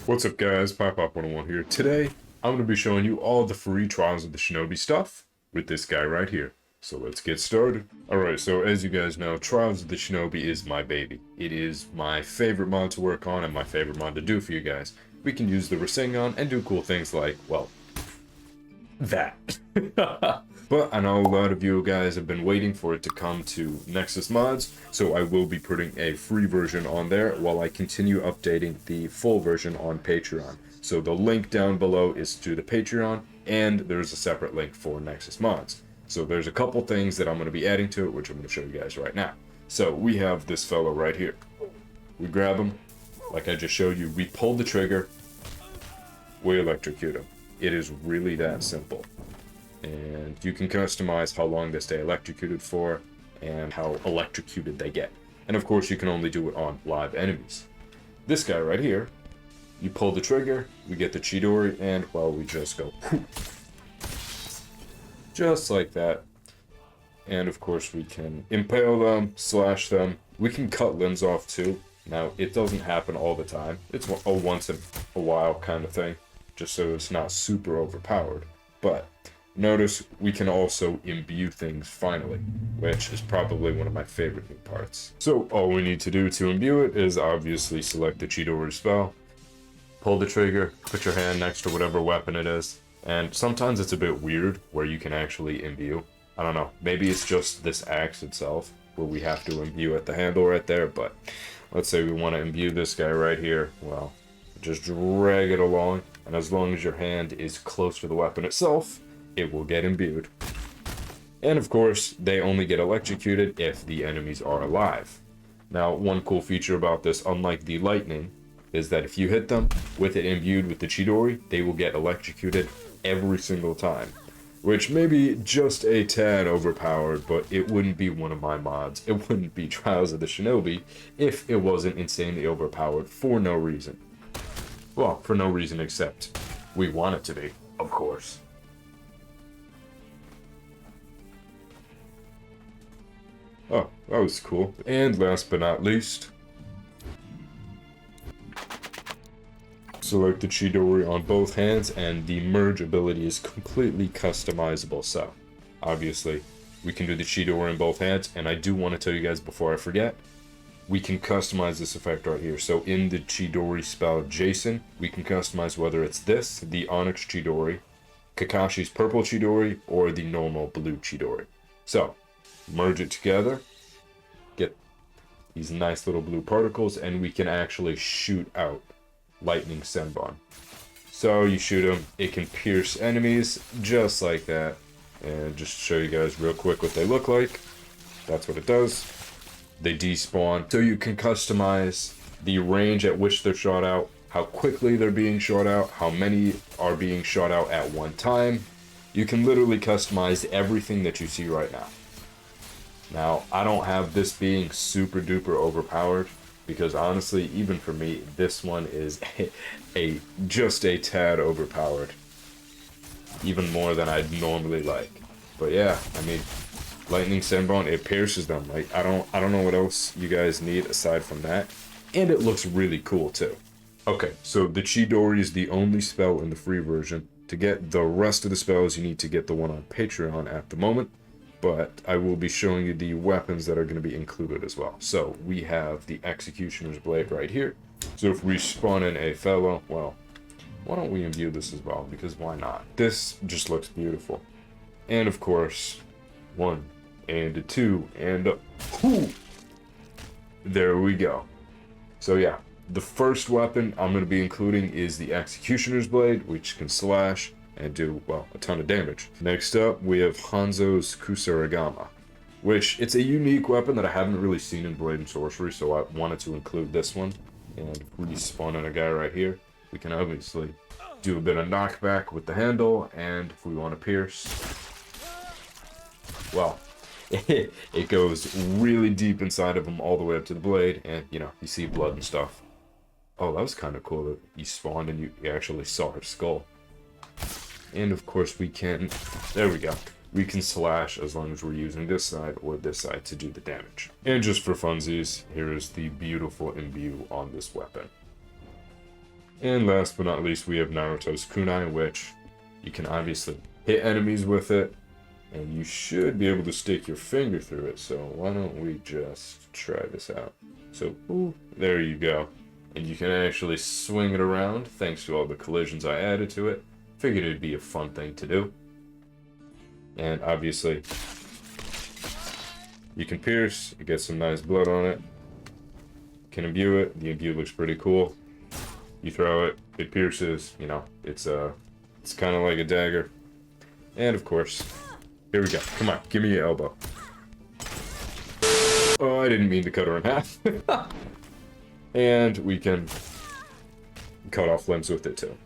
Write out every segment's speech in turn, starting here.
What's up guys, Pop101 here. Today, I'm going to be showing you all the free Trials of the Shinobi stuff with this guy right here. So let's get started. Alright, so as you guys know, Trials of the Shinobi is my baby. It is my favorite mod to work on and my favorite mod to do for you guys. We can use the Rasengan and do cool things like, well, that. But I know a lot of you guys have been waiting for it to come to Nexus mods, so I will be putting a free version on there while I continue updating the full version on Patreon. So the link down below is to the Patreon, and there's a separate link for Nexus mods. So there's a couple things that I'm going to be adding to it, which I'm going to show you guys right now. So we have this fellow right here. We grab him, like I just showed you, we pull the trigger, we electrocute him. It is really that simple. And you can customize how long they stay electrocuted for and how electrocuted they get. And of course you can only do it on live enemies. This guy right here, you pull the trigger, we get the Chidori, and well, we just go whoo, just like that. And of course we can impale them, slash them. We can cut limbs off too. Now it doesn't happen all the time. It's a once in a while kind of thing, just so it's not super overpowered. But notice we can also imbue things finally, which is probably one of my favorite new parts. So all we need to do to imbue it is obviously select the Chidori spell, pull the trigger, put your hand next to whatever weapon it is, and sometimes it's a bit weird where you can actually imbue. I don't know, maybe it's just this axe itself where we have to imbue at the handle right there, but let's say we want to imbue this guy right here. Well, just drag it along, and as long as your hand is close to the weapon itself, it will get imbued. And of course, they only get electrocuted if the enemies are alive. Now, one cool feature about this, unlike the lightning, is that if you hit them with it imbued with the Chidori, they will get electrocuted every single time. Which may be just a tad overpowered, but it wouldn't be one of my mods. It wouldn't be Trials of the Shinobi if it wasn't insanely overpowered for no reason. Well, for no reason except we want it to be, of course. Oh, that was cool. And last but not least, select the Chidori on both hands, and the merge ability is completely customizable. So, obviously, we can do the Chidori in both hands, and I do want to tell you guys before I forget, we can customize this effect right here. So in the Chidori spell Jason, we can customize whether it's this, the Onyx Chidori, Kakashi's purple Chidori, or the normal blue Chidori. So, merge it together, get these nice little blue particles, and we can actually shoot out lightning Senbon. So you shoot them, it can pierce enemies just like that. And just show you guys real quick what they look like. That's what it does. They despawn. So you can customize the range at which they're shot out, how quickly they're being shot out, how many are being shot out at one time. You can literally customize everything that you see right now. Now, I don't have this being super duper overpowered, because honestly, even for me, this one is just a tad overpowered. Even more than I'd normally like. But yeah, I mean, lightning Senbon, it pierces them. Like, I don't know what else you guys need aside from that. And it looks really cool too. Okay, so the Chidori is the only spell in the free version. To get the rest of the spells, you need to get the one on Patreon at the moment. But I will be showing you the weapons that are going to be included as well. So we have the Executioner's Blade right here. So if we spawn in a fellow, well, why don't we imbue this as well? Because why not? This just looks beautiful. And of course, 1 and 2 and whoo! There we go. So yeah, the first weapon I'm going to be including is the Executioner's Blade, which can slash and do, well, a ton of damage. Next up, we have Hanzo's Kusarigama, which it's a unique weapon that I haven't really seen in Blade and Sorcery, so I wanted to include this one. And if we spawn in a guy right here, we can obviously do a bit of knockback with the handle, and if we want to pierce, well, it goes really deep inside of him all the way up to the blade, and, you know, you see blood and stuff. Oh, that was kind of cool that he spawned and you actually saw her skull. And of course we can, there we go, we can slash as long as we're using this side or this side to do the damage. And just for funsies, here is the beautiful imbue on this weapon. And last but not least, we have Naruto's kunai, which you can obviously hit enemies with it, and you should be able to stick your finger through it. So why don't we just try this out? So, ooh, there you go. And you can actually swing it around thanks to all the collisions I added to it. Figured it'd be a fun thing to do. And obviously, you can pierce, you get some nice blood on it. You can imbue it, the imbue looks pretty cool. You throw it, it pierces, you know, it's kind of like a dagger. And of course, here we go. Come on, give me your elbow. Oh, I didn't mean to cut her in half. And we can cut off limbs with it too.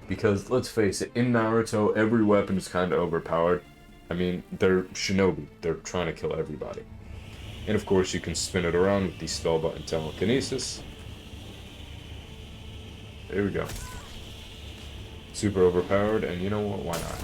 Because let's face it, in Naruto, every weapon is kind of overpowered. I mean, they're Shinobi. They're trying to kill everybody. And of course, you can spin it around with the spell button telekinesis. There we go. Super overpowered, and you know what? Why not?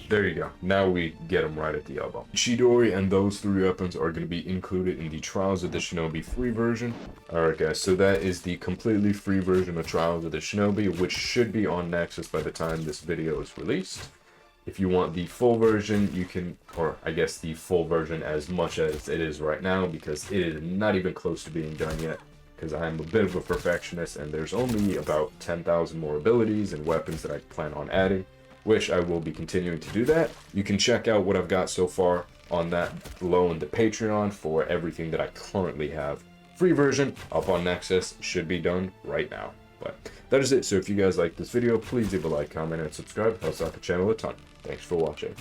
There you go. Now we get them right at the elbow. Chidori and those 3 weapons are going to be included in the Trials of the Shinobi free version. Alright guys, so that is the completely free version of Trials of the Shinobi, which should be on Nexus by the time this video is released. If you want the full version, you can, or I guess the full version as much as it is right now, because it is not even close to being done yet, because I am a bit of a perfectionist, and there's only about 10,000 more abilities and weapons that I plan on adding, which I will be continuing to do that. You can check out what I've got so far on that below in the Patreon for everything that I currently have. Free version up on Nexus, should be done right now. But that is it. So if you guys like this video, please leave a like, comment, and subscribe. Helps out the channel a ton. Thanks for watching.